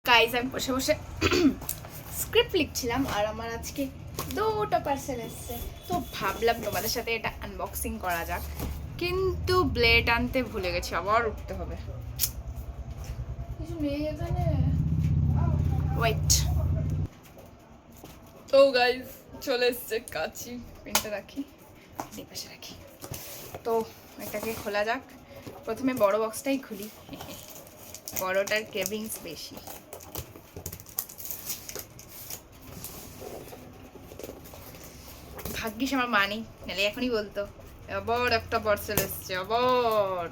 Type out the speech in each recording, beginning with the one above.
Guys আমি বসে বসে স্ক্রিপ্ট লিখছিলাম আর আমার আজকে দুটো পার্সেল এসছে, তো ভাবলাম তোমাদের সাথে এটা আনবক্সিং করা যাক, কিন্তু ব্লেড আনতে ভুলে গেছি, আবার উঠতে হবে। কিছু নেই এখানে, ওয়েট। তো গাইজ চলে এসছে কাঁচি, পেনটা রাখি এই পাশে রাখি। তো এটাকে খোলা যাক। প্রথমে বড় বক্সটাই খুলি, বড়টার কেভিংস বেশি। ভাগ্যিস আমার মা নেই, নাহলে এখনই বলতো আবার একটা পার্সেল এসছে আবার।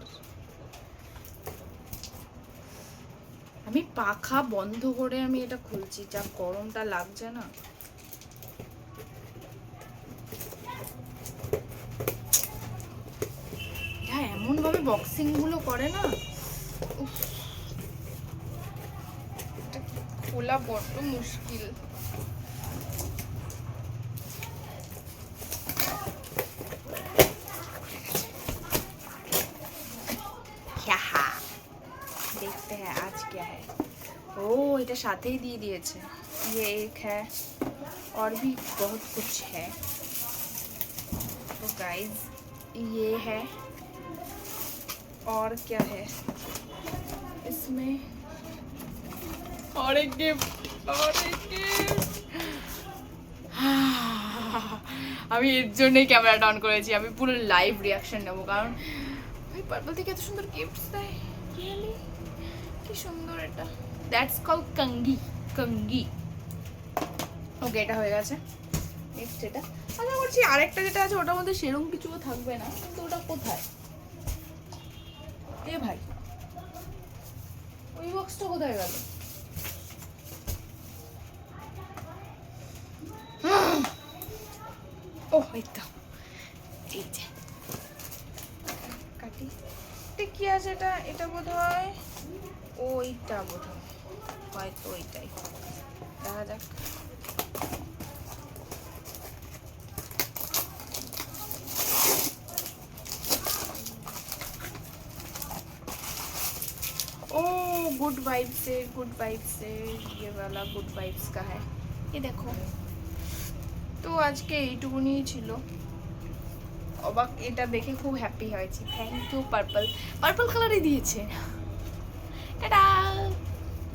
আমি পাখা বন্ধ করে আমি এটা খুলছি, যা গরমটা লাগছে না। হ্যাঁ, এমন ভাবে বক্সিং গুলো করে না, খোলা বড্ড মুশকিল। देखते हैं आज क्या है। ओ এটা সাথেই দিয়ে দিয়েছে, ये एक है और भी बहुत कुछ है। तो गाइस ये है और क्या है इसमें, और एक गिफ्ट, और एक गिफ्ट। আমি এর জন্যই ক্যামেরাটা অন করেছি, আমি পুরো লাইভ রিয়াকশন নেবো, কারণ ওই পার্পল থেকে এত সুন্দর গিফটস দেয়, রিয়েলি কি সুন্দর এটা। That's call কঙ্গি, কঙ্গি। ওকে, এটা হয়ে গেছে। নেক্সট এটা আশা করছি আরেকটা যেটা আছে ওটার মধ্যে সেরকম কিছু থাকবে না, কিন্তু ওটা কোথায়? এ ভাই, ওই বক্সটা কোথায় গেল? ও এই তো, এই যে কাটি। এটা কি আছে? এটা এটা বোধ হয় ওইটা, বোধ হয় হয়তো ওইটাই, দেখা যাক। ओ गुड वाइब्स से, गुड वाइब्स से, ये वाला गुड वाइब्स का है, ये देखो। তো আজকে এইটুকুনি ছিল, অবাক এটা দেখে খুব হ্যাপি হয়েছি। থ্যাংক ইউ পার্পল, পার্পল কালারই দিয়েছে। টাটা।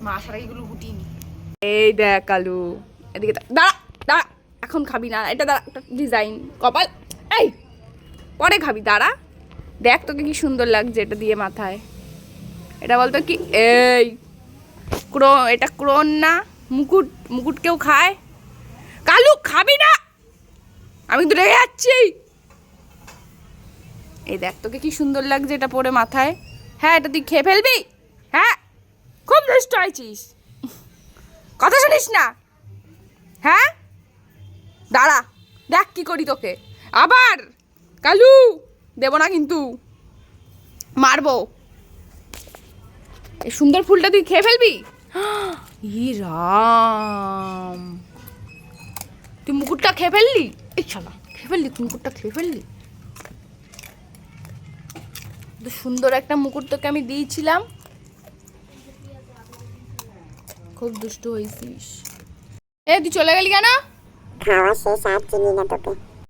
মা সারা এগুলো গুটিনি। এই দেখ কালু, এদিকে দাঁড়া দাঁড়া, এখন খাবি না এটা, দাঁড়া, একটা ডিজাইন কপাল, এই পরে খাবি, দাঁড়া। দেখ তোকে কি সুন্দর লাগছে এটা দিয়ে মাথায়। এটা বলতো কি, এই এটা ক্রোন না, মুকুট, মুকুট কেউ খায়? কালু খাবি না, আমি তো রেগে যাচ্ছি। এই দেখ তোকে কি সুন্দর লাগছে এটা পরে মাথায়। হ্যাঁ, এটা তুই খেয়ে ফেলবি? হ্যাঁ, খুব দুষ্ট হয়েছিস, কথা শুনিস না। হ্যাঁ দাঁড়া, দেখ কি করি তোকে আবার। কালু দেব না কিন্তু, মারবো। এই সুন্দর ফুলটা তুই খেয়ে ফেলবি? ই রাম, তুই মুকুটটা খেয়ে ফেললি? এই শালা, খেয়ে ফেললি তুই মুকুটটা, খেয়ে ফেললি। সুন্দর একটা মুকুট তোকে আমি দিয়েছিলাম, খুব দুষ্ট হয়েছিস। এ তুই চলে গেলি কেন? খাওয়া শেষ, আর চিনি না তোকে।